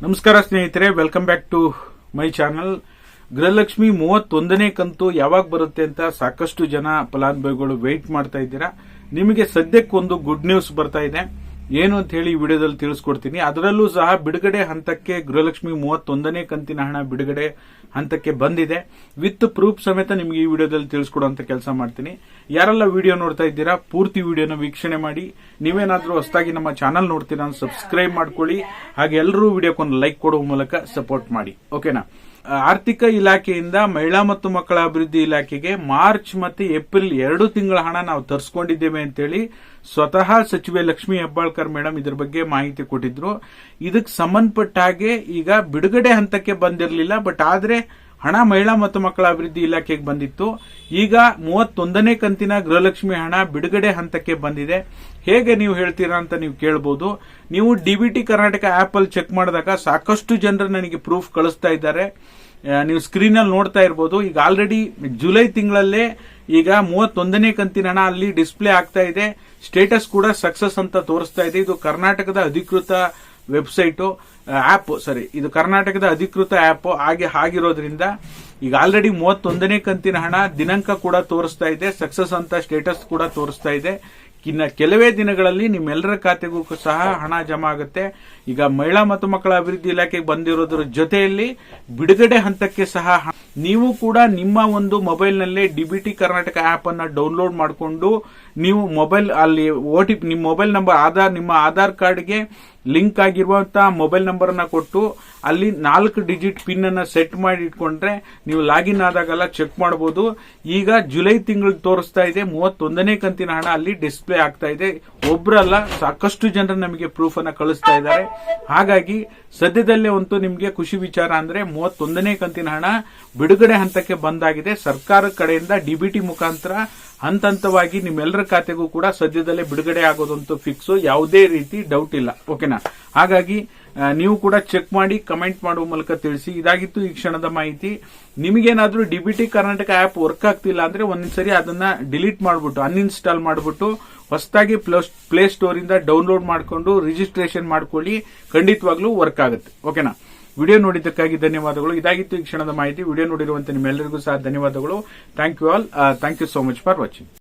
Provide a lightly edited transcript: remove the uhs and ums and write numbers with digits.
ನಮಸ್ಕಾರ ಸ್ನೇಹಿತರೆ, welcome back to my channel. Gruhalakshmi 31ನೇ ಕಂತು ಯಾವಾಗ ಬರುತ್ತೆ ಅಂತ ಸಾಕಷ್ಟು ಜನ ಫಲಾನುಭವಿಗಳು ವೆಯ್ಟ್ ಮಾಡ್ತಾ ಇದ್ದೀರಾ. ನಿಮಗೆ ಸದ್ಯಕ್ಕೊಂದು ಗುಡ್ ನ್ಯೂಸ್ ಬರ್ತಾ ಇದೆ. ಏನು ಅಂತ ಹೇಳಿ ಈ ವಿಡಿಯೋದಲ್ಲಿ ತಿಳಿಸ್ಕೊಡ್ತೀನಿ. ಅದರಲ್ಲೂ ಸಹ ಬಿಡುಗಡೆ ಹಂತಕ್ಕೆ ಗೃಹಲಕ್ಷ್ಮಿ 31ನೇ ಕಂತಿನ ಹಣ ಬಿಡುಗಡೆ ಹಂತಕ್ಕೆ ಬಂದಿದೆ. ವಿತ್ ಪ್ರೂಫ್ ಸಮೇತ ನಿಮಗೆ ಈ ವಿಡಿಯೋದಲ್ಲಿ ತಿಳಿಸ್ಕೊಡುವಂತ ಕೆಲಸ ಮಾಡ್ತೀನಿ. ಯಾರೆಲ್ಲ ವಿಡಿಯೋ ನೋಡ್ತಾ ಇದ್ದೀರಾ ಪೂರ್ತಿ ವಿಡಿಯೋನ ವೀಕ್ಷಣೆ ಮಾಡಿ. ನೀವೇನಾದ್ರೂ ಹೊಸದಾಗಿ ನಮ್ಮ ಚಾನಲ್ ನೋಡ್ತೀರಾ ಸಬ್ಸ್ಕ್ರೈಬ್ ಮಾಡ್ಕೊಳ್ಳಿ. ಹಾಗೆ ಎಲ್ಲರೂ ವಿಡಿಯೋಕ್ಕೊಂದು ಲೈಕ್ ಕೊಡುವ ಮೂಲಕ ಸಪೋರ್ಟ್ ಮಾಡಿ. ಓಕೆನಾ? ಆರ್ಥಿಕ ಇಲಾಖೆಯಿಂದ ಮಹಿಳಾ ಮತ್ತು ಮಕ್ಕಳ ಅಭಿವೃದ್ಧಿ ಇಲಾಖೆಗೆ ಮಾರ್ಚ್ ಮತ್ತು ಏಪ್ರಿಲ್ 2 ತಿಂಗಳ ಹಣ ನಾವು ತರಿಸ್ಕೊಂಡಿದ್ದೇವೆ ಅಂತೇಳಿ ಸ್ವತಃ ಸಚಿವೆ ಲಕ್ಷ್ಮೀ ಹೆಬ್ಬಾಳ್ಕರ್ ಮೇಡಮ್ ಇದ್ರ ಬಗ್ಗೆ ಮಾಹಿತಿ ಕೊಟ್ಟಿದ್ರು. ಇದಕ್ಕೆ ಸಂಬಂಧಪಟ್ಟ ಹಾಗೆ ಈಗ ಬಿಡುಗಡೆ ಹಂತಕ್ಕೆ ಬಂದಿರಲಿಲ್ಲ, ಬಟ್ ಆದ್ರೆ ಹಣ ಮಹಿಳಾ ಮತ್ತು ಮಕ್ಕಳ ಅಭಿವೃದ್ಧಿ ಇಲಾಖೆಗೆ ಬಂದಿತ್ತು. ಈಗ 31ನೇ ಕಂತಿನ ಗೃಹಲಕ್ಷ್ಮಿ ಹಣ ಬಿಡುಗಡೆ ಹಂತಕ್ಕೆ ಬಂದಿದೆ. ಹೇಗೆ ನೀವು ಹೇಳ್ತೀರಾ ಅಂತ ನೀವು ಕೇಳಬಹುದು. ನೀವು ಡಿಬಿಟಿ ಕರ್ನಾಟಕ ಆಪ್ ಅಲ್ಲಿ ಚೆಕ್ ಮಾಡಿದಾಗ ಸಾಕಷ್ಟು ಜನರು ನನಗೆ ಪ್ರೂಫ್ ಕಳಿಸ್ತಾ ಇದ್ದಾರೆ. ನೀವು ಸ್ಕ್ರೀನ್ ಅಲ್ಲಿ ನೋಡ್ತಾ ಇರಬಹುದು. ಈಗ ಆಲ್ರೆಡಿ ಜುಲೈ ತಿಂಗಳಲ್ಲೇ ಈಗ 31ನೇ ಕಂತಿನ ಹಣ ಅಲ್ಲಿ ಡಿಸ್ಪ್ಲೇ ಆಗ್ತಾ ಇದೆ. ಸ್ಟೇಟಸ್ ಕೂಡ ಸಕ್ಸಸ್ ಅಂತ ತೋರಿಸ್ತಾ ಇದೆ. ಇದು ಕರ್ನಾಟಕದ ಅಧಿಕೃತ ವೆಬ್ಸೈಟ್ ಆಪ್, ಇದು ಕರ್ನಾಟಕದ ಅಧಿಕೃತ ಆಪ್ ಆಗಿರೋದ್ರಿಂದ ಈಗ ಆಲ್ರೆಡಿ 31ನೇ ಕಂತಿನ ಹಣ ದಿನಾಂಕ ಕೂಡ ತೋರಿಸ್ತಾ ಇದೆ, ಸಕ್ಸಸ್ ಅಂತ ಸ್ಟೇಟಸ್ ಕೂಡ ತೋರಿಸ್ತಾ ಇದೆ. ಇನ್ನ ಕೆಲವೇ ದಿನಗಳಲ್ಲಿ ನಿಮ್ಮೆಲ್ಲರ ಖಾತೆಗೂ ಸಹ ಹಣ ಜಮಾ ಆಗುತ್ತೆ. ಈಗ ಮಹಿಳಾ ಮತ್ತು ಮಕ್ಕಳ ಅಭಿವೃದ್ಧಿ ಇಲಾಖೆಗೆ ಬಂದಿರೋದ್ರ ಜೊತೆಯಲ್ಲಿ ಬಿಡುಗಡೆ ಹಂತಕ್ಕೆ ಸಹ ನೀವು ಕೂಡ ನಿಮ್ಮ ಒಂದು ಮೊಬೈಲ್ನಲ್ಲೇ ಡಿಬಿಟಿ ಕರ್ನಾಟಕ ಆಪ್ ಅನ್ನ ಡೌನ್ಲೋಡ್ ಮಾಡಿಕೊಂಡು ನೀವು ಮೊಬೈಲ್ ಅಲ್ಲಿ OTP ನಿಮ್ಮ ಮೊಬೈಲ್ ನಂಬರ್ ನಿಮ್ಮ ಆಧಾರ್ ಕಾರ್ಡ್ಗೆ ಲಿಂಕ್ ಆಗಿರುವಂತಹ ಮೊಬೈಲ್ ನಂಬರ್ ಅನ್ನ ಕೊಟ್ಟು ಅಲ್ಲಿ 4 ಡಿಜಿಟ್ ಪಿನ್ ಅನ್ನ ಸೆಟ್ ಮಾಡಿ ಇಟ್ಕೊಂಡ್ರೆ ನೀವು ಲಾಗಿನ್ ಆದಾಗೆಲ್ಲ ಚೆಕ್ ಮಾಡಬಹುದು. ಈಗ ಜುಲೈ ತಿಂಗಳು ತೋರಿಸ್ತಾ ಇದೆ 31ನೇ ಕಂತಿನ ಹಣ ಅಲ್ಲಿ ಡಿಸ್ಪ್ಲೇ ಆಗ್ತಾ ಇದೆ. ಒಬ್ರಲ್ಲ, ಸಾಕಷ್ಟು ಜನರು ನಮಗೆ ಪ್ರೂಫ್ ಅನ್ನ ಕಳಿಸ್ತಾ ಇದ್ದಾರೆ. ಹಾಗಾಗಿ ಸದ್ಯದಲ್ಲೇ ಅಂತೂ ನಿಮಗೆ ಖುಷಿ ವಿಚಾರ ಅಂದ್ರೆ 31ನೇ ಕಂತಿನ ಹಣ ಬಿಡುಗಡೆ ಹಂತಕ್ಕೆ ಬಂದಾಗಿದೆ. ಸರ್ಕಾರದ ಕಡೆಯಿಂದ ಡಿಬಿಟಿ ಮುಖಾಂತರ ಹಂತವಾಗಿ ನಿಮ್ಮೆಲ್ಲರ ಖಾತೆಗೂ ಕೂಡ ಸದ್ಯದಲ್ಲೇ ಬಿಡುಗಡೆ ಆಗೋದಂತೂ ಫಿಕ್ಸ್, ಯಾವುದೇ ರೀತಿ ಡೌಟ್ ಇಲ್ಲ. ಓಕೆನಾ? ಹಾಗಾಗಿ ನೀವು ಕೂಡ ಚೆಕ್ ಮಾಡಿ ಕಮೆಂಟ್ ಮಾಡುವ ಮೂಲಕ ತಿಳಿಸಿ. ಇದಾಗಿತ್ತು ಈ ಕ್ಷಣದ ಮಾಹಿತಿ. ನಿಮಗೇನಾದ್ರೂ ಡಿಬಿಟಿ ಕರ್ನಾಟಕ ಆಪ್ ವರ್ಕ್ ಆಗ್ತಿಲ್ಲ ಅಂದ್ರೆ ಒಂದ್ಸರಿ ಅದನ್ನ ಡಿಲೀಟ್ ಮಾಡ್ಬಿಟ್ಟು ಅನ್ಇನ್ಸ್ಟಾಲ್ ಮಾಡ್ಬಿಟ್ಟು ಹೊಸದಾಗಿ ಪ್ಲೇ ಸ್ಟೋರ್ ಇಂದ ಡೌನ್ಲೋಡ್ ಮಾಡಿಕೊಂಡು ರಿಜಿಸ್ಟ್ರೇಷನ್ ಮಾಡ್ಕೊಳ್ಳಿ. ಖಂಡಿತವಾಗ್ಲೂ ವರ್ಕ್ ಆಗುತ್ತೆ. ಓಕೆನಾ? ವಿಡಿಯೋ ನೋಡಿದ್ದಕ್ಕಾಗಿ ಧನ್ಯವಾದಗಳು. ಇದಾಗಿತ್ತು ಈ ಕ್ಷಣದ ಮಾಹಿತಿ. ವಿಡಿಯೋ ನೋಡಿರುವಂತೆ ನಿಮ್ಮೆಲ್ಲರಿಗೂ ಸಹ ಧನ್ಯವಾದಗಳು. Thank you all. Thank you so much for watching.